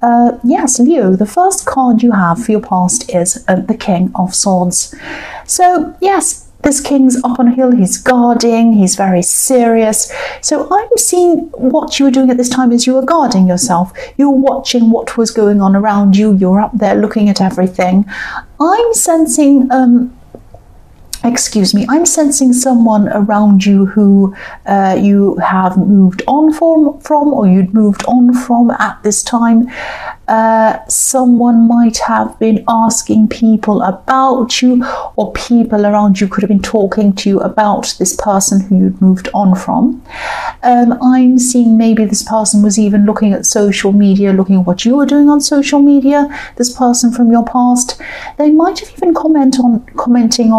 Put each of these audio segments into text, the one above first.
Yes, Leo, the first card you have for your past is the King of Swords. So, yes, this king's up on a hill, he's guarding, he's very serious. So I'm seeing what you were doing at this time is you were guarding yourself. You were watching what was going on around you. You were up there looking at everything. I'm sensing I'm sensing someone around you who you have moved on from or you'd moved on from at this time. Someone might have been asking people about you, or people around you could have been talking to you about this person who you'd moved on from. I'm seeing maybe this person was even looking at social media, looking at what you were doing on social media, this person from your past. They might have even commenting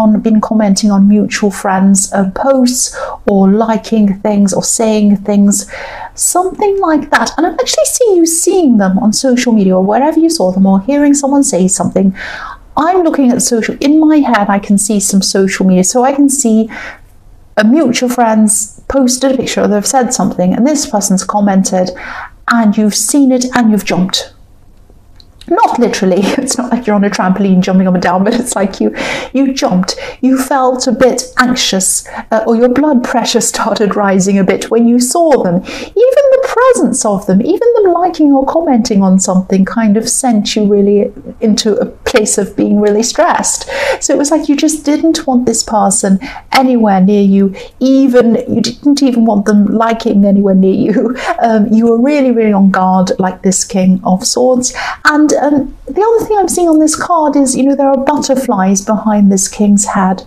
on mutual friends' posts, or liking things or saying things, something like that. And I'm actually seeing them on social media or wherever you saw them, or hearing someone say something. I'm looking at in my head, I can see some social media. So I can see a mutual friend's posted a picture, or they've said something, and this person's commented, and you've seen it and you've jumped. Not literally, it's not like you're on a trampoline jumping up and down, but it's like you jumped. You felt a bit anxious, or your blood pressure started rising a bit when you saw them. Even the presence of them, even them liking or commenting on something kind of sent you really into a place of being really stressed. So it was like you just didn't want this person anywhere near you. You didn't even want them liking anywhere near you. You were really, really on guard, like this King of Swords. And the other thing I'm seeing on this card is, there are butterflies behind this king's head.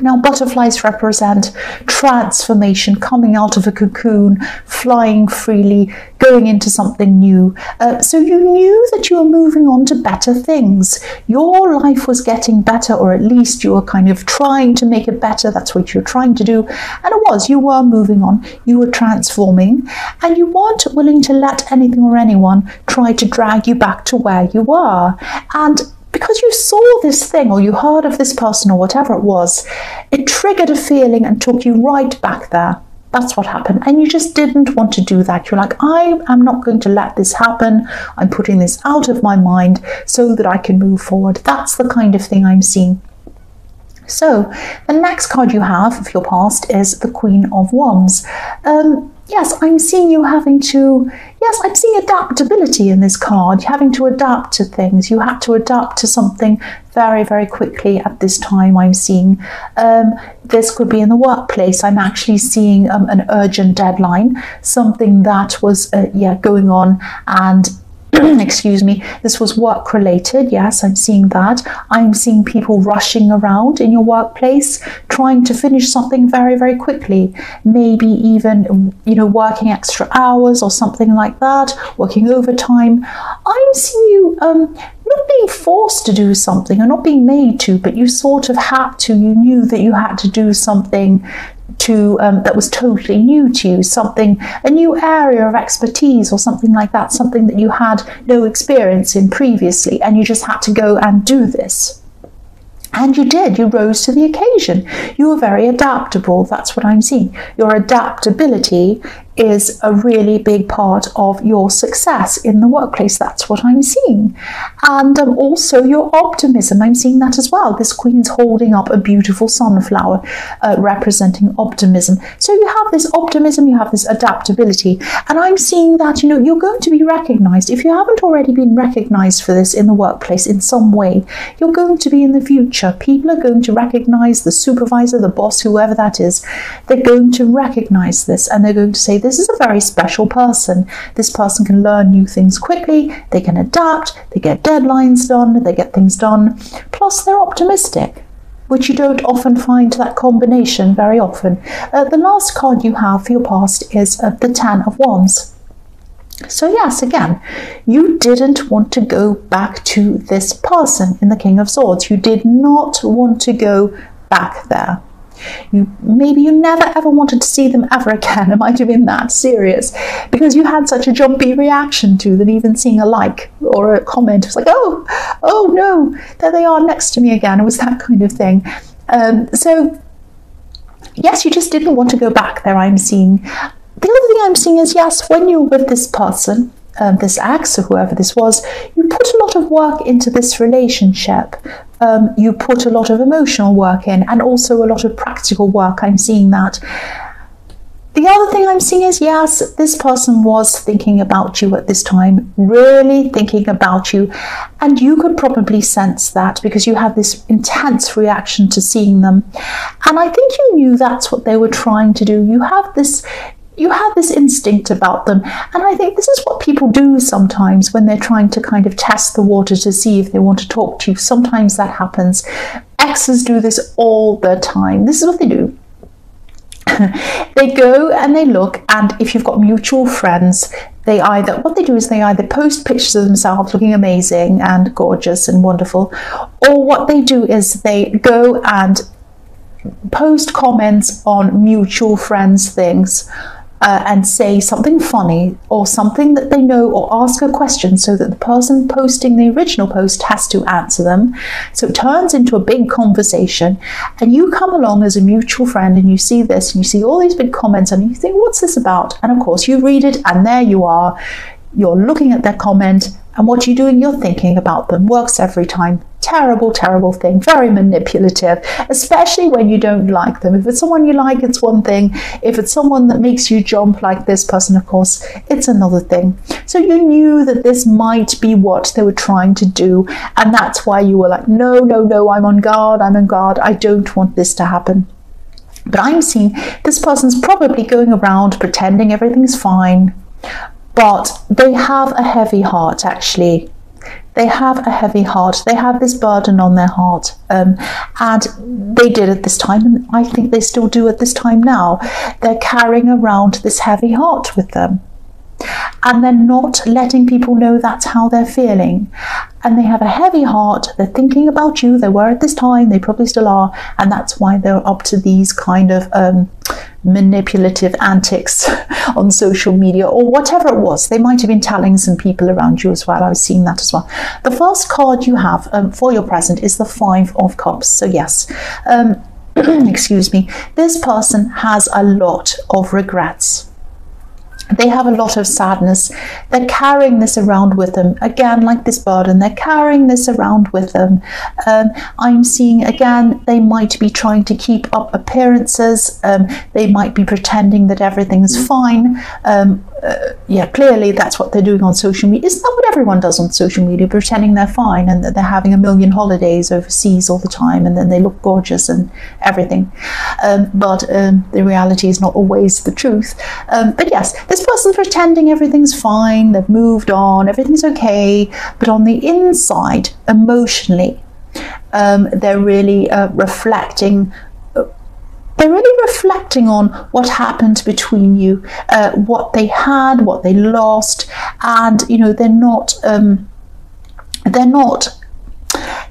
Now, butterflies represent transformation, coming out of a cocoon, flying freely, going into something new. So you knew that you were moving on to better things. Your life was getting better, or at least you were kind of trying to make it better. That's what you're trying to do. And it was, you were moving on, you were transforming, and you weren't willing to let anything or anyone try to drag you back to where you were. And because you saw this thing, or you heard of this person, or whatever it was, it triggered a feeling and took you right back there. That's what happened. And you just didn't want to do that. You're like, I am not going to let this happen. I'm putting this out of my mind so that I can move forward. That's the kind of thing I'm seeing. So the next card you have of your past is the Queen of Wands. Yes, I'm seeing you having to, I'm seeing adaptability in this card. You're having to adapt to things. You had to adapt to something very, very quickly at this time. I'm seeing this could be in the workplace. I'm actually seeing an urgent deadline, something that was going on, and excuse me, this was work related. Yes, I'm seeing that. I'm seeing people rushing around in your workplace, trying to finish something very, very quickly. Maybe even, working extra hours or something like that, working overtime. I'm seeing you not being forced to do something, or not being made to, but you sort of had to. You knew that you had to do something that was totally new to you, a new area of expertise or something like that, something that you had no experience in previously, and you just had to go and do this. And you did. You rose to the occasion. You were very adaptable. That's what I'm seeing. Your adaptability is a really big part of your success in the workplace. That's what I'm seeing. And also your optimism. I'm seeing that as well. This queen's holding up a beautiful sunflower representing optimism. So you have this optimism, you have this adaptability. And I'm seeing that, you're going to be recognized. If you haven't already been recognized for this in the workplace in some way, you're going to be in the future. People are going to recognize the supervisor, the boss, whoever that is. They're going to recognize this, and they're going to say, this is a very special person. This person can learn new things quickly, they can adapt, they get deadlines done, they get things done. Plus, they're optimistic, which you don't often find that combination very often. The last card you have for your past is the Ten of Wands. So yes, again, you didn't want to go back to this person in the King of Swords. You did not want to go back there. Maybe you never ever wanted to see them ever again. It might have been that serious, because you had such a jumpy reaction to them. Even seeing a like or a comment, it was like, oh no, there they are next to me again. It was that kind of thing. So yes, you just didn't want to go back there. I'm seeing. The other thing I'm seeing is, yes, when you were with this person, this ex or whoever this was, you put a lot of work into this relationship. You put a lot of emotional work in, and also a lot of practical work. I'm seeing that. The other thing I'm seeing is, yes, this person was thinking about you at this time, really thinking about you. And you could probably sense that because you had this intense reaction to seeing them. And I think you knew that's what they were trying to do. You have this instinct about them. And I think this is what people do sometimes when they're trying to kind of test the water to see if they want to talk to you. Sometimes that happens. Exes do this all the time. This is what they do. They go and they look, and if you've got mutual friends, what they do is they either post pictures of themselves looking amazing and gorgeous and wonderful, or what they do is they go and post comments on mutual friends' things and say something funny or something that they know, or ask a question so that the person posting the original post has to answer them. So it turns into a big conversation, and you come along as a mutual friend and you see this and you see all these big comments and you think, what's this about? And of course you read it, and there you are. You're looking at their comment, and what you're doing, you're thinking about them. Works every time. Terrible, terrible thing. Very manipulative, especially when you don't like them. If it's someone you like, it's one thing. If it's someone that makes you jump like this person, of course, it's another thing. So you knew that this might be what they were trying to do, and that's why you were like, no, no, no, I'm on guard, I don't want this to happen. But I'm seeing this person's probably going around pretending everything's fine, but they have a heavy heart, actually. They have a heavy heart. They have this burden on their heart. And they did at this time, and I think they still do at this time now. They're carrying around this heavy heart with them. And they're not letting people know that's how they're feeling. And they have a heavy heart. They're thinking about you. They were at this time. They probably still are. And that's why they're up to these kind of manipulative antics on social media, or whatever it was. They might have been telling some people around you as well. I was seeing that as well. The first card you have for your present is the Five of Cups. So yes, excuse me, this person has a lot of regrets. They have a lot of sadness. They're carrying this around with them. Again, like this burden, they're carrying this around with them. I'm seeing, again, they might be trying to keep up appearances. They might be pretending that everything's fine. Yeah, clearly that's what they're doing on social media. Isn't that what everyone does on social media? Pretending they're fine and that they're having a million holidays overseas all the time, and then they look gorgeous and everything. But the reality is not always the truth. But yes, this person's pretending everything's fine, they've moved on, everything's okay, but on the inside, emotionally, they're really reflecting. They're really reflecting on what happened between you, what they had, what they lost, and you know they're not.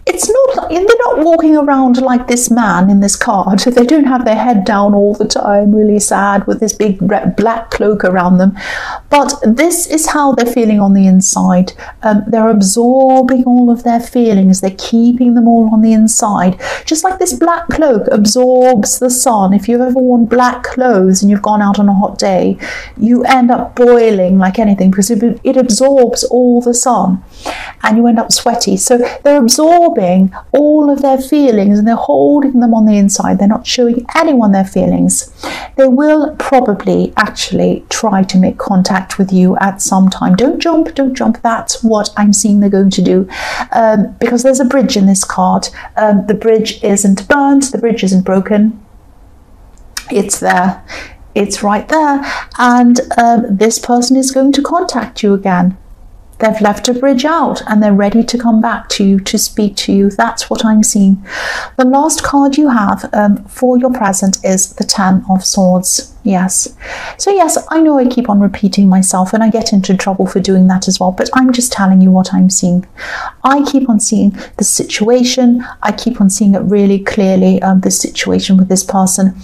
It's not. They're not walking around like this man in this card. They don't have their head down all the time, really sad, with this big black cloak around them. But this is how they're feeling on the inside. They're absorbing all of their feelings. They're keeping them all on the inside. Just like this black cloak absorbs the sun. If you've ever worn black clothes and you've gone out on a hot day, you end up boiling like anything because it absorbs all the sun and you end up sweaty. So they're absorbing all of their feelings and they're holding them on the inside. They're not showing anyone their feelings. They will probably actually try to make contact with you at some time. Don't jump, don't jump. That's what I'm seeing they're going to do, because there's a bridge in this card. The bridge isn't burnt, the bridge isn't broken. It's there, it's right there, and this person is going to contact you again. They've left a bridge out and they're ready to come back to you, to speak to you. That's what I'm seeing. The last card you have for your present is the Ten of Swords. Yes. So yes, I know I keep on repeating myself and I get into trouble for doing that as well, but I'm just telling you what I'm seeing. I keep on seeing the situation. I keep on seeing it really clearly, the situation with this person.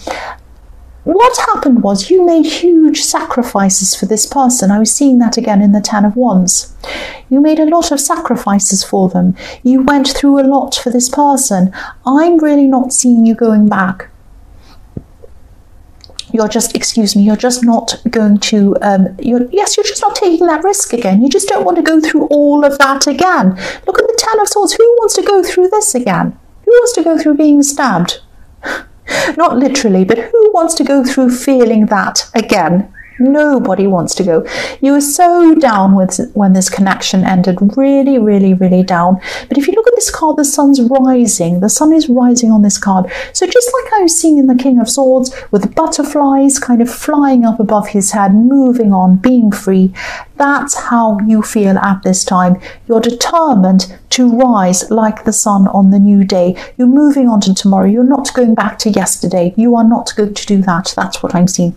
What happened was you made huge sacrifices for this person. I was seeing that again in the Ten of Wands. You made a lot of sacrifices for them. You went through a lot for this person. I'm really not seeing you going back. you're just, excuse me, you're just not going to, you're just not taking that risk again. You just don't want to go through all of that again. Look at the Ten of Swords. Who wants to go through this again? Who wants to go through being stabbed? Not literally, but who wants to go through feeling that again? Nobody wants to go. You were so down when this connection ended, really, really, really down. But if you look at this card, the sun's rising. The sun is rising on this card. So just like I was seeing in the King of Swords, with butterflies kind of flying up above his head, moving on, being free, that's how you feel at this time. You're determined to rise like the sun on the new day. You're moving on to tomorrow. You're not going back to yesterday. You are not going to do that. That's what I'm seeing.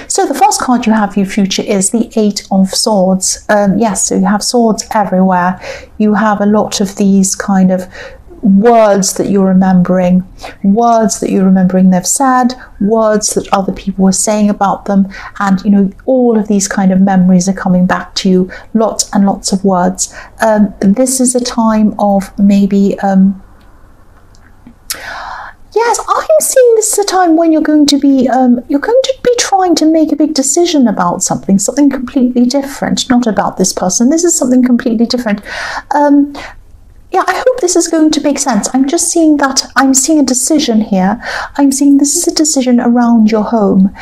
So the first card you have for your future is the Eight of Swords. Yes, so you have swords everywhere. You have a lot of these kind of words that you're remembering, they've said, words that other people were saying about them, and you know, all of these kind of memories are coming back to you, lots and lots of words. This is a time of maybe yes, I'm seeing this is a time when you're going to be trying to make a big decision about something completely different, not about this person. This is something completely different. Yeah, I hope this is going to make sense. I'm just seeing that, I'm seeing a decision here. I'm seeing this is a decision around your home.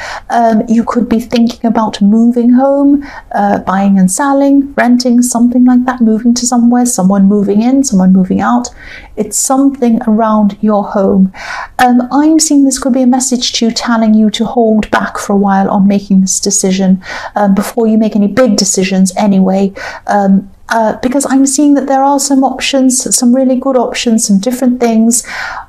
You could be thinking about moving home, buying and selling, renting, something like that, moving to somewhere, someone moving in, someone moving out. It's something around your home. I'm seeing this could be a message to you telling you to hold back for a while on making this decision before you make any big decisions anyway. Because I'm seeing that there are some options, some really good options, some different things.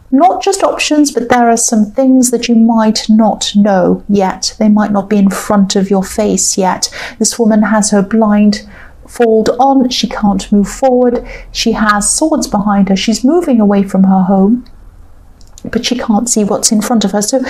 Not just options, but there are some things that you might not know yet. They might not be in front of your face yet. This woman has her blindfold on. She can't move forward. She has swords behind her. She's moving away from her home, but she can't see what's in front of her. So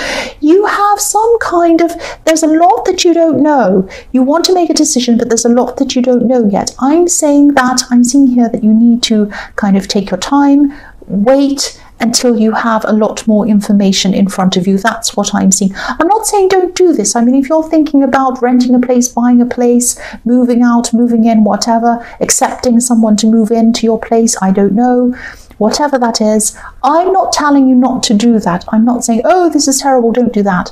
you have some kind of, there's a lot that you don't know. You want to make a decision, but there's a lot that you don't know yet. I'm saying that, I'm seeing here that you need to kind of take your time, wait until you have a lot more information in front of you. That's what I'm seeing. I'm not saying don't do this. I mean, if you're thinking about renting a place, buying a place, moving out, moving in, whatever, accepting someone to move into your place, I don't know, whatever that is, I'm not telling you not to do that. I'm not saying, oh, this is terrible, don't do that.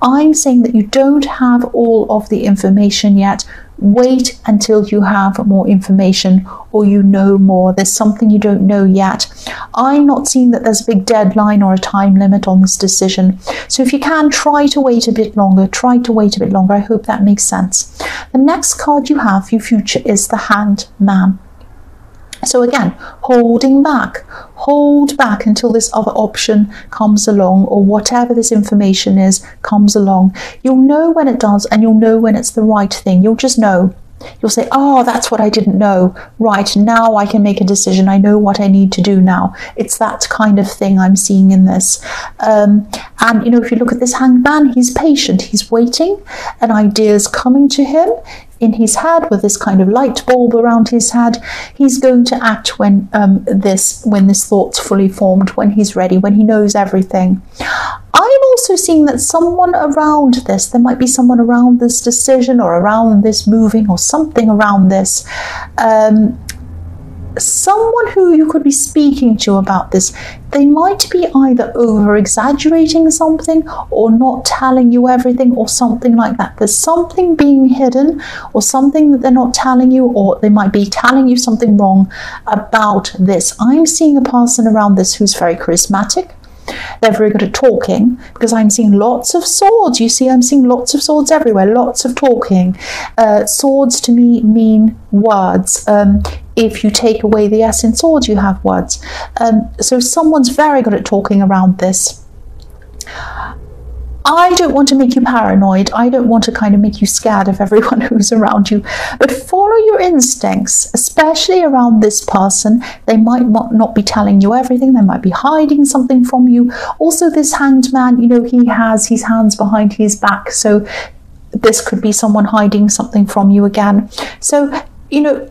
I'm saying that you don't have all of the information yet. Wait until you have more information or you know more. There's something you don't know yet. I'm not seeing that there's a big deadline or a time limit on this decision. So if you can, try to wait a bit longer. Try to wait a bit longer. I hope that makes sense. The next card you have for your future is the Hanged Man. So again, holding back. Hold back until this other option comes along, or whatever this information is comes along. You'll know when it does, and you'll know when it's the right thing. You'll just know. You'll say, oh, that's what I didn't know. Right, now I can make a decision. I know what I need to do now. It's that kind of thing I'm seeing in this. And, you know, if you look at this Hanged Man, he's patient. He's waiting. An idea is coming to him in his head with this kind of light bulb around his head. He's going to act when this thought's fully formed, when he's ready, when he knows everything. I'm also seeing that someone around this, there might be someone around this decision or around this moving or something around this, someone who you could be speaking to about this. They might be either over-exaggerating something or not telling you everything or something like that. There's something being hidden or something that they're not telling you, or they might be telling you something wrong about this. I'm seeing a person around this who's very charismatic. They're very good at talking, because I'm seeing lots of swords. You see, I'm seeing lots of swords everywhere, lots of talking. Swords to me mean words. If you take away the S in swords, you have words. So someone's very good at talking around this. I don't want to make you paranoid. I don't want to kind of make you scared of everyone who's around you. But follow your instincts, especially around this person. They might not be telling you everything. They might be hiding something from you. Also, this Hanged Man, you know, he has his hands behind his back. So this could be someone hiding something from you again. So, you know,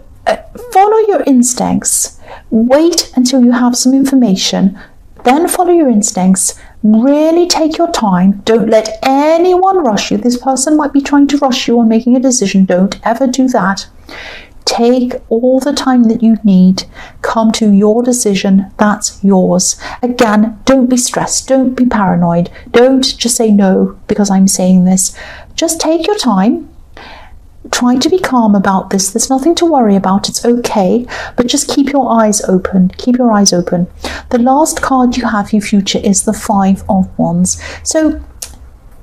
follow your instincts. Wait until you have some information. Then follow your instincts. Really take your time. Don't let anyone rush you. This person might be trying to rush you on making a decision. Don't ever do that. Take all the time that you need. Come to your decision. That's yours. Again, don't be stressed. Don't be paranoid. Don't just say no because I'm saying this. Just take your time. Try to be calm about this. There's nothing to worry about. It's okay. But just keep your eyes open. Keep your eyes open. The last card you have, your future, is the Five of Wands. So,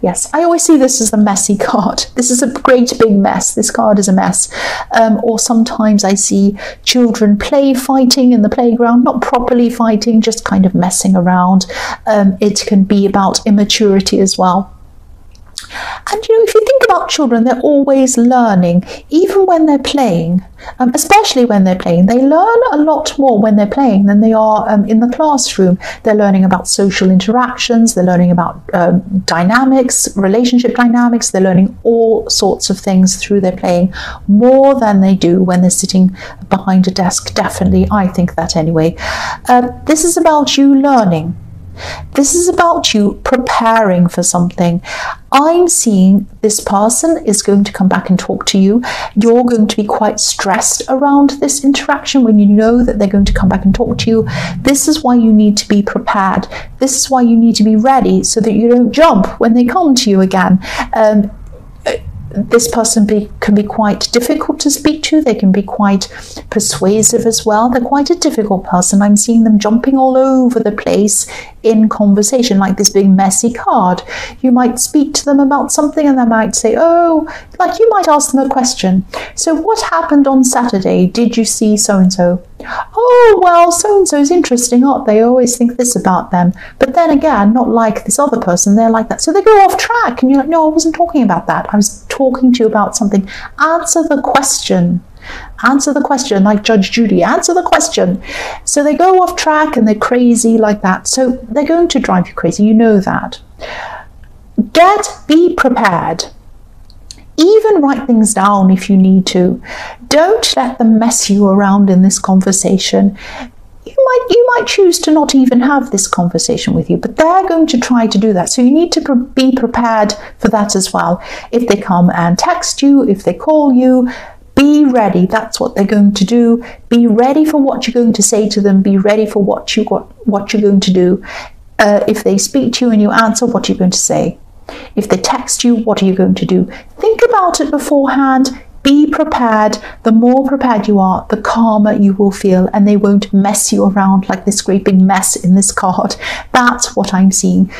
yes, I always see this as the messy card. This is a great big mess. This card is a mess. Or sometimes I see children fighting in the playground, not properly fighting, just kind of messing around. It can be about immaturity as well. And if you think about children, they're always learning, even when they're playing, especially when they're playing. They learn a lot more when they're playing than they are in the classroom. They're learning about social interactions, they're learning about dynamics, relationship dynamics, they're learning all sorts of things through their playing, more than they do when they're sitting behind a desk. Definitely, I think that anyway. This is about you learning. This is about you preparing for something. I'm seeing this person is going to come back and talk to you. You're going to be quite stressed around this interaction when you know that they're going to come back and talk to you. This is why you need to be prepared. This is why you need to be ready so that you don't jump when they come to you again. This person can be quite difficult to speak to. They can be quite persuasive as well. They're quite a difficult person. I'm seeing them jumping all over the place in conversation, like this big messy card. You might speak to them about something and they might say, oh, like you might ask them a question. So what happened on Saturday? Did you see so-and-so? Oh, well, so-and-so is interesting, aren't they? I always think this about them. But then again, not like this other person, they're like that. So they go off track and you're like, no, I wasn't talking about that. I was talking to you about something. Answer the question. Answer the question, like Judge Judy. Answer the question. So they go off track and they're crazy like that. So they're going to drive you crazy. You know that. Be prepared. Even write things down if you need to. Don't let them mess you around in this conversation. You might choose to not even have this conversation with you, but they're going to try to do that. So you need to be prepared for that as well. If they come and text you, if they call you, be ready. That's what they're going to do. Be ready for what you're going to say to them. Be ready for what you're going to do. If they speak to you and you answer, what are you going to say? If they text you, what are you going to do? Think about it beforehand. Be prepared. The more prepared you are, the calmer you will feel, and they won't mess you around like this great big mess in this card. That's what I'm seeing.